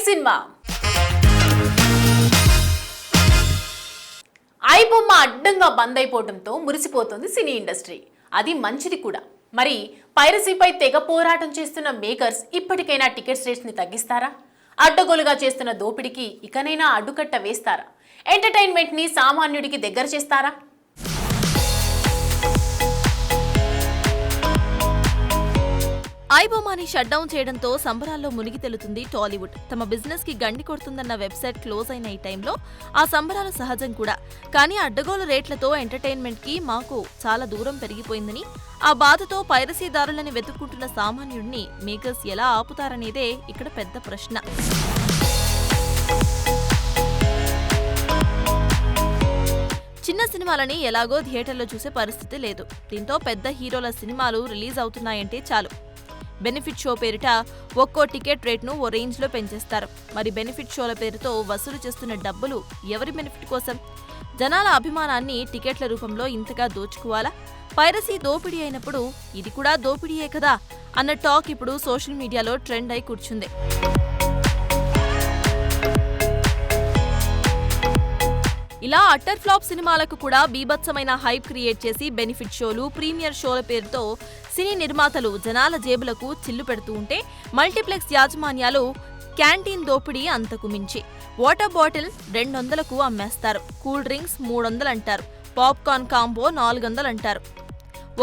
Cinema iBomma అడ్డంగా బంద్ అయిపోవడంతో మురిసిపోతుంది cine industry. అది మంచిది కూడా. మరి పైరసీపై తెగ పోరాటం చేస్తున్న మేకర్స్ ఇప్పటికైనా టికెట్స్ రేట్స్ ని తగ్గిస్తారా? అడ్డగోలుగా చేస్తున్న దోపిడీకి ఇకనైనా అడ్డుకట్ట వేస్తారా? ఎంటర్టైన్మెంట్ ని సామాన్యుడికి దగ్గర చేస్తారా? ఐబొమ్మని షట్ డౌన్ చేయడంతో సంబరాల్లో మునిగి తెలుతుంది టాలీవుడ్. తమ బిజినెస్ కి గండి కొడుతుందన్న వెబ్సైట్ క్లోజ్ అయిన ఈ టైంలో ఆ సంబరాలు సహజం కూడా. కానీ అడ్డగోలు రేట్లతో ఎంటర్టైన్మెంట్ కి మాకు చాలా దూరం పెరిగిపోయిందని, ఆ బాధతో పైరసీదారులని వెతుక్కుంటున్న సామాన్యుడిని మేకర్స్ ఎలా ఆపుతారనేదే ఇక్కడ పెద్ద ప్రశ్న. చిన్న సినిమాలని ఎలాగో థియేటర్లో చూసే పరిస్థితి లేదు. దీంతో పెద్ద హీరోల సినిమాలు రిలీజ్ అవుతున్నాయంటే చాలు, బెనిఫిట్ షో పేరిట ఒక్కో టికెట్ రేట్ను ఓ రేంజ్లో పెంచేస్తారు. మరి బెనిఫిట్ షోల పేరుతో వసూలు చేస్తున్న డబ్బులు ఎవరి బెనిఫిట్ కోసం? జనాల అభిమానాన్ని టికెట్ల రూపంలో ఇంతగా దోచుకోవాలా? పైరసీ దోపిడీ అయినప్పుడు ఇది కూడా దోపిడీయే కదా అన్న టాక్ ఇప్పుడు సోషల్ మీడియాలో ట్రెండ్ అయి కూర్చుంది. ఇలా అట్టర్ ఫ్లాప్ సినిమాలకు కూడా బీభత్సమైన హైప్ క్రియేట్ చేసి బెనిఫిట్ షోలు, ప్రీమియర్ షోల పేరుతో సినీ నిర్మాతలు జనాల జేబులకు చిల్లు పెడుతూ ఉంటే, మల్టీప్లెక్స్ యాజమాన్యాలు క్యాంటీన్ దోపిడీ అంతకు మించి. వాటర్ బాటిల్ 200కు అమ్మేస్తారు, కూల్ డ్రింక్స్ 300 అంటారు, పాప్కార్న్ కాంబో 400 అంటారు.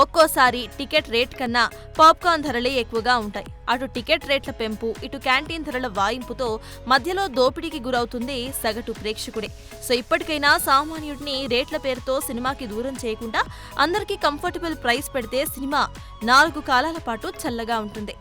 ఒక్కోసారి టికెట్ రేట్ కన్నా పాప్కార్న్ ధరలే ఎక్కువగా ఉంటాయి. అటు టికెట్ రేట్ల పెంపు, ఇటు క్యాంటీన్ ధరల వాయింపుతో మధ్యలో దోపిడీకి గురవుతుంది సగటు ప్రేక్షకుడే. సో ఇప్పటికైనా సామాన్యుడిని రేట్ల పేరుతో సినిమాకి దూరం చేయకుండా అందరికీ కంఫర్టబుల్ ప్రైస్ పెడితే సినిమా 4 కాలాల పాటు చల్లగా ఉంటుంది.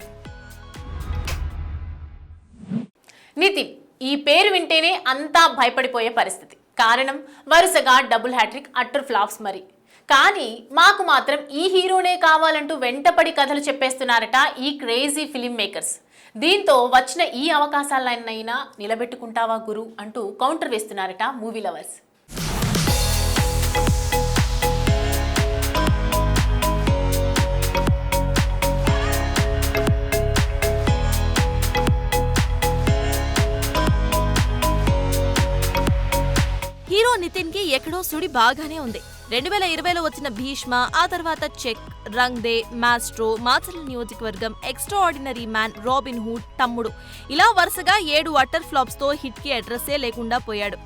నితిన్ ఈ పేరు వింటేనే అంతా భయపడిపోయే పరిస్థితి. కారణం వరుసగా డబుల్ హ్యాట్రిక్ అట్టర్ ఫ్లాప్స్. మరి కానీ మాకు మాత్రం ఈ హీరోనే కావాలంటూ వెంటపడి కథలు చెప్పేస్తున్నారట ఈ క్రేజీ ఫిలిం మేకర్స్. దీంతో వచ్చిన ఈ అవకాశాలనైనా నిలబెట్టుకుంటావా గురు అంటూ కౌంటర్ వేస్తున్నారట మూవీ లవర్స్. హీరో నితిన్ కి ఎక్కడో సుడి బాగానే ఉంది. 2020లో వచ్చిన భీష్మ, ఆ తర్వాత check, Rang De, maestro, Macherla Niyojakavargam, extra ordinary man, Robin Hood, Thammudu ఇలా వరుసగా 7 అట్టర్ ఫ్లాప్స్ తో హిట్ కి అడ్రస్సే లేకుండా పోయాడు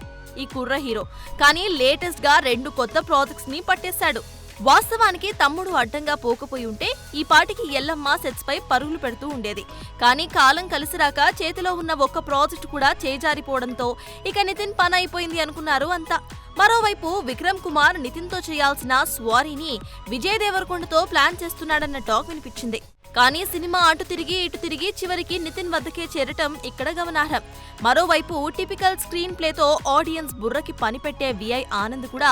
ఈ కుర్ర హీరో. కానీ లేటెస్ట్ గా 2 కొత్త ప్రాజెక్ట్స్ ని పట్టేశాడు. వాస్తవానికి తమ్ముడు అడ్డంగా పోకపోయి ఉంటే ఈ పాటికి ఎల్లమ్మ సెట్స్ పై పరుగులు పెడుతూ ఉండేది. కానీ కాలం కలిసిరాక చేతిలో ఉన్న ఒక్క ప్రాజెక్టు కూడా చేజారిపోవడంతో ఇక నితిన్ పని అయిపోయింది అనుకున్నారు అంతా. మరోవైపు విక్రమ్ కుమార్ నితిన్ తో చేయాల్సిన స్వారీని విజయ్ దేవరకొండతో ప్లాన్ చేస్తున్నాడన్న టాక్ వినిపించింది. కానీ సినిమా అటు తిరిగి ఇటు తిరిగి చివరికి నితిన్ వద్దకే చేరటం ఇక్కడ గమనార్హం. మరోవైపు టిపికల్ స్క్రీన్ ప్లేతో ఆడియన్స్ బుర్రకి పని పెట్టే విఐ ఆనంద్ కూడా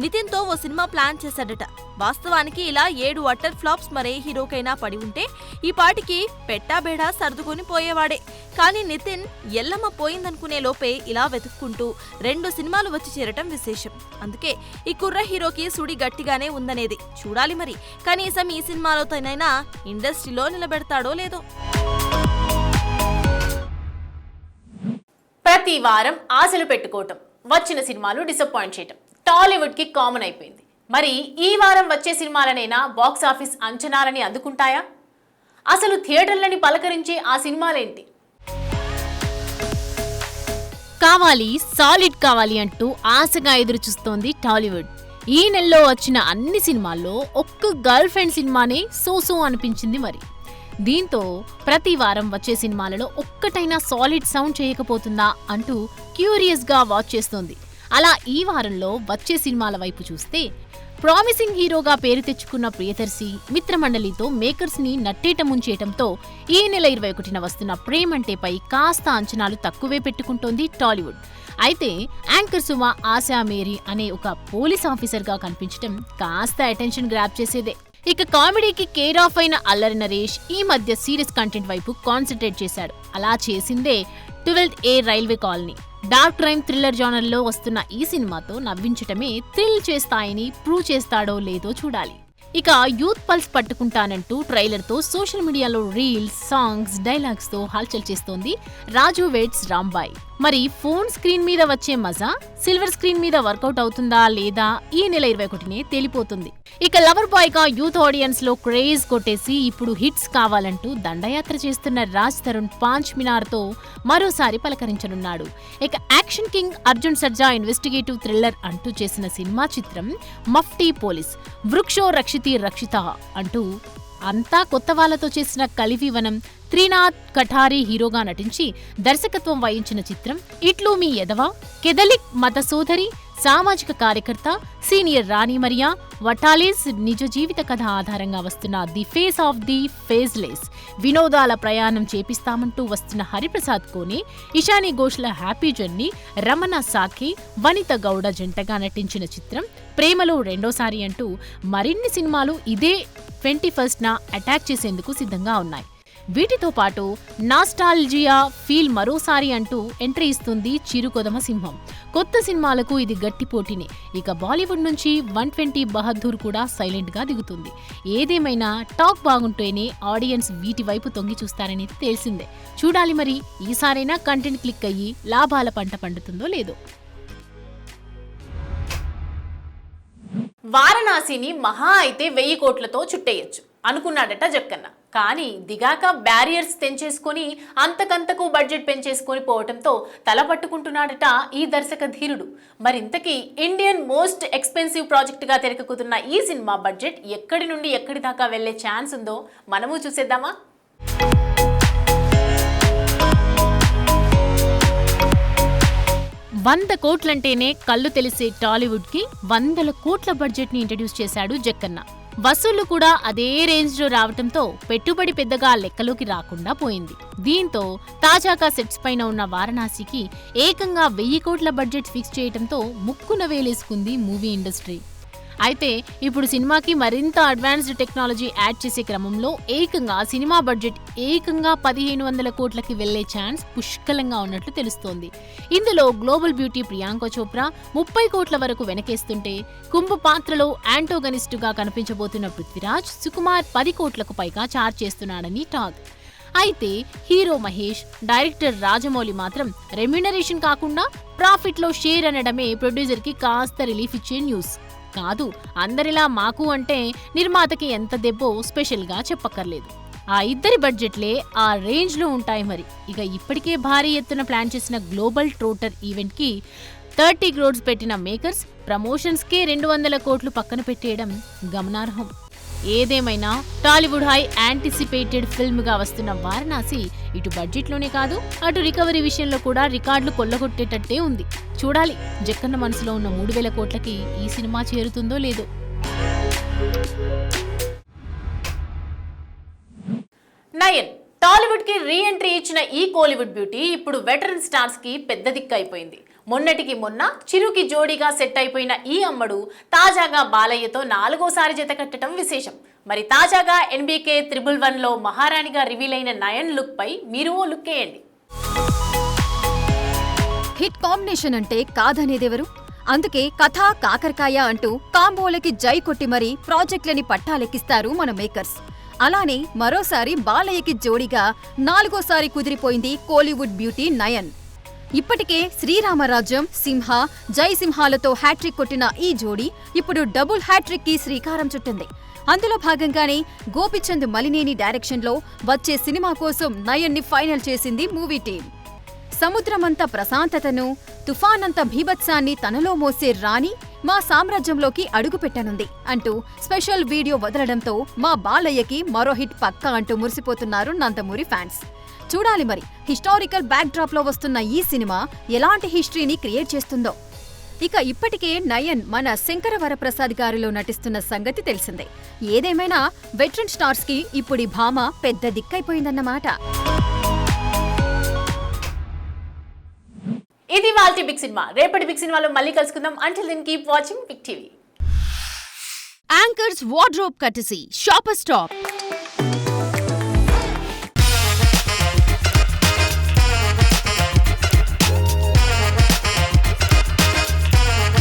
నితిన్ తో ఓ సినిమా ప్లాన్ చేశాడట. వాస్తవానికి ఇలా 7 అట్టర్ ఫ్లాప్స్ మరే హీరోకైనా పడి ఉంటే ఈ పాటికి పెట్టాబేడా సర్దుకొని పోయేవాడే. కానీ నితిన్ ఎల్లమ్మ పోయిందనుకునే లోపే ఇలా వెతుక్కుంటూ 2 సినిమాలు వచ్చి చేరటం విశేషం. అందుకే ఈ కుర్ర హీరోకి సుడి గట్టిగానే ఉందనేది చూడాలి. మరి కనీసం ఈ సినిమాలో తనైనా ఇండస్ట్రీలో నిలబెడతాడో లేదో. ప్రతి వారం ఆశలు పెట్టుకోవటం, వచ్చిన సినిమాలు డిసప్పాయింట్ చేయటం టాలీవుడ్ కి కామన్ అయిపోయింది. మరి ఈ వారం వచ్చే సినిమాలనైనా బాక్స్ ఆఫీస్ అంచనాలని అందుకుంటాయా? అసలు థియేటర్లని పలకరించే ఆ సినిమాలేంటి? కావాలి, సాలిడ్ కావాలి అంటూ ఆశగా ఎదురు చూస్తోంది టాలీవుడ్. ఈ నెలలో వచ్చిన అన్ని సినిమాల్లో ఒక్క గర్ల్ ఫ్రెండ్ సినిమానే సో అనిపించింది. మరి దీంతో ప్రతి వారం వచ్చే సినిమాలలో ఒక్కటైనా సాలిడ్ సౌండ్ చేయకపోతుందా అంటూ క్యూరియస్ గా వాచ్ చేస్తోంది. అలా ఈ వారంలో వచ్చే సినిమాల వైపు చూస్తే ప్రామిసింగ్ హీరోగా పేరు తెచ్చుకున్న ప్రియదర్శి మిత్రమండలితో మేకర్స్ ని నట్టేట ముంచేయటంతో ఈ నెల 21న వస్తున్న ప్రేమంటేపై కాస్త అంచనాలు తక్కువే పెట్టుకుంటోంది టాలీవుడ్. అయితే యాంకర్ సుమ ఆశా మేరీ అనే ఒక పోలీస్ ఆఫీసర్ గా కనిపించడం కాస్త అటెన్షన్ గ్రాప్ చేసేదే. ఇక కామెడీకి కేర్ ఆఫ్ అయిన అల్లరి నరేష్ ఈ మధ్య సీరియస్ కంటెంట్ వైపు కాన్సన్ట్రేట్ చేశాడు. అలా చేసిందే 12th A railway colony. Dark crime thriller జానర్లో వస్తున్న ఈ సినిమాతో నవ్వించటమే థ్రిల్ చేస్తాయని ప్రూవ్ చేస్తాడో లేదో చూడాలి. ఇక యూత్ పల్స్ పట్టుకుంటానంటూ ట్రైలర్తో సోషల్ మీడియాలో రీల్స్, సాంగ్స్, డైలాగ్స్తో హల్చల్ చేస్తోంది రాజు వెయిట్స్ రాంబాయ్. మరి ఫోన్ స్క్రీన్ మీద వచ్చే మజా సిల్వర్ స్క్రీన్ మీద వర్కౌట్ అవుతుందా లేదా ఈ నెల 21నే తేలిపోతుంది. ఇక లవర్ బాయ్ గా యూత్ ఆడియన్స్ లో క్రేజ్ కొట్టేసి ఇప్పుడు హిట్స్ కావాలంటూ దండయాత్ర చేస్తున్న రాజ్ తరుణ్ పాంచ్ మినార్ తో మరోసారి పలకరించనున్నాడు. ఇక action king Arjun Sarja investigative thriller అంటూ చేసిన సినిమా చిత్రం మఫ్టీ పోలీస్, వృక్షో రక్షితి రక్షిత అంటూ అంతా కొత్త వాళ్లతో చేసిన కలివివనం త్రినాథ్ కఠారి హీరోగా నటించి దర్శకత్వం వహించిన చిత్రం ఇట్లు మీ ఎదవా, కెదలిక్ మత సోదరి, సామాజిక కార్యకర్త, సీనియర్ రాణి మరియా వటాలిస్ నిజ జీవిత కథ ఆధారంగా వస్తున్న ది ఫేస్ ఆఫ్ ది ఫేజ్లెస్ వినోదాల ప్రయాణం చేపిస్తామంటూ వస్తున్న హరిప్రసాద్ కోనే, ఇషాని ఘోష్ల హ్యాపీ జర్నీ, రమణ సాకే, వనిత గౌడ జంటగా నటించిన చిత్రం ప్రేమలో రెండోసారి అంటూ మరిన్ని సినిమాలు ఇదే 21న అటాక్ చేసేందుకు సిద్ధంగా ఉన్నాయి. వీటితో పాటు నాస్టాల్జియా ఫీల్ మరోసారి అంటూ ఎంట్రీ ఇస్తుంది చిరుకొదమ సింహం. కొత్త సినిమాలకు ఇది గట్టి పోటీనే. ఇక బాలీవుడ్ నుంచి 120 బహదూర్ కూడా సైలెంట్ గా దిగుతుంది. ఏదేమైనా టాక్ బాగుంటేనే ఆడియన్స్ వీటి వైపు తొంగి చూస్తారని తెలిసిందే. చూడాలి మరి ఈసారైనా కంటెంట్ క్లిక్ అయ్యి లాభాల పంట పండుతుందో లేదో. వారణాసిని మహా అయితే 1000 కోట్లతో చుట్టేయచ్చు అనుకున్నాడట జక్కన్న. కానీ దిగాక బ్యారియర్స్ తెంచేసుకుని అంతకంతకు బడ్జెట్ పెంచేసుకుని పోవటంతో తల పట్టుకుంటున్నాడట ఈ దర్శక ధీరుడు. మరింతకీ ఇండియన్ మోస్ట్ ఎక్స్పెన్సివ్ ప్రాజెక్టుగా తెరకెక్కుతున్న ఈ సినిమా బడ్జెట్ ఎక్కడి నుండి ఎక్కడి దాకా వెళ్లే ఛాన్స్ ఉందో మనము చూసేద్దామా? 100 కోట్లంటేనే కళ్ళు తెలిసే టాలీవుడ్ కి 100 కోట్ల బడ్జెట్ ని ఇంట్రడ్యూస్ చేశాడు జక్కన్న. వసూళ్లు కూడా అదే రేంజ్ లో రావటంతో పెట్టుబడి పెద్దగా లెక్కలోకి రాకుండా పోయింది. దీంతో తాజాగా సెట్స్ పైన ఉన్న వారణాసికి ఏకంగా 1000 కోట్ల బడ్జెట్ ఫిక్స్ చేయటంతో ముక్కున వేలేసుకుంది మూవీ ఇండస్ట్రీ. అయితే ఇప్పుడు సినిమాకి మరింత అడ్వాన్స్డ్ టెక్నాలజీ యాడ్ చేసే క్రమంలో ఏకంగా సినిమా బడ్జెట్ 1500 కోట్లకి వెళ్లే ఛాన్స్ పుష్కలంగా ఉన్నట్లు తెలుస్తోంది. ఇందులో గ్లోబల్ బ్యూటీ ప్రియాంక చోప్రా 30 కోట్ల వరకు వెనకేస్తుంటే, కుంభ పాత్రలో యాంటోగనిస్టుగా కనిపించబోతున్న పృథ్వీరాజ్ సుకుమార్ 10 కోట్లకు పైగా చార్జ్ చేస్తున్నాడని టాక్. అయితే హీరో మహేష్, డైరెక్టర్ రాజమౌళి మాత్రం రెమ్యునరేషన్ కాకుండా ప్రాఫిట్ లో షేర్ అనడమే ప్రొడ్యూసర్ కి కాస్త రిలీఫ్ ఇచ్చే న్యూస్ కాదు. అందరిలా మాకు అంటే నిర్మాతకి ఎంత దెబ్బో స్పెషల్ గా చెప్పక్కర్లేదు. ఆ ఇద్దరి బడ్జెట్లే ఆ రేంజ్ లో ఉంటాయి. మరి ఇక ఇప్పటికే భారీ ఎత్తున ప్లాన్ చేసిన గ్లోబల్ ట్రోటర్ ఈవెంట్ కి 30 crores పెట్టిన మేకర్స్ ప్రమోషన్స్ కే 200 కోట్లు పక్కన పెట్టేయడం గమనార్హం. ఏదేమైనా టాలీవుడ్ హై యాంటిసిపేటెడ్ ఫిల్మ్ గా వస్తున్న వారణాసి ఇటు బడ్జెట్ లోనే కాదు, అటు రికవరీ విషయంలో కూడా రికార్డులు కొల్లగొట్టేటట్టే ఉంది. చూడాలి జక్కన్న మనసులో ఉన్న 3000 కోట్లకి ఈ సినిమా చేరుతుందో లేదో. నయన్ టాలీవుడ్ కి రీ ఎంట్రీ ఇచ్చిన ఈ కోలీవుడ్ బ్యూటీ ఇప్పుడు వెటరన్ స్టార్స్ కి పెద్ద దిక్కు అయిపోయింది. మొన్నటికి మొన్న చిరుకి జోడీగా సెట్ అయిపోయిన ఈ అమ్మడు తాజాగా బాలయ్యతో 4వ జత కట్టడం విశేషం. మరి తాజాగా NBK 111లో మహారాణిగా రివీల్ అయిన నయన్ లుక్ పై మీరు ఓ లుక్ వేయండి. హిట్ కాంబినేషన్ అంటే కాదనేదెవరు? అందుకే కథ కాకరకాయ అంటూ కాంబోలకి జై కొట్టి మరీ ప్రాజెక్టులని పట్టాలెక్కిస్తారు మన మేకర్స్. అలానే మరోసారి బాలయ్యకి జోడీగా 4వ కుదిరిపోయింది కోలీవుడ్ బ్యూటీ నయన్. ఇప్పటికే శ్రీరామరాజ్యం, సింహ, జై సింహాలతో హ్యాట్రిక్ కొట్టిన ఈ జోడీ ఇప్పుడు డబుల్ హ్యాట్రిక్ కి శ్రీకారం చుట్టింది. అందులో భాగంగానే గోపిచంద్ మలినేని డైరెక్షన్లో వచ్చే సినిమా కోసం నయన్ని ఫైనల్ చేసింది మూవీ టీం. సముద్రమంత ప్రశాంతతను, తుఫానంత భీభత్సాన్ని తనలో మోసే రాణి మా సామ్రాజ్యంలోకి అడుగుపెట్టనుంది అంటూ స్పెషల్ వీడియో వదలడంతో మా బాలయ్యకి మరో హిట్ పక్కా అంటూ మురిసిపోతున్నారు నందమూరి ఫ్యాన్స్. చూడాలి మరి హిస్టారికల్ బ్యాక్ డ్రాప్ లో వస్తున్న ఈ సినిమా ఎలాంటి హిస్టరీని క్రియేట్ చేస్తుందో. ఇక ఇప్పటికే నయన్ మన శంకర వరప్రసాద్ గారిలో నటిస్తున్న సంగతి తెలిసిందే. ఏదేమైనా వెటరన్ స్టార్స్ కి ఇప్పుడు ఈ భామ పెద్ద దిక్కైపోయిందన్నమాట. ఇది వాల్టి బిగ్ సినిమా. రేపటి బిగ్ సినిమాలో మళ్ళీ కలుసుకుందాం. Until then keep watching big TV. Anchors wardrobe courtesy Shopper stop.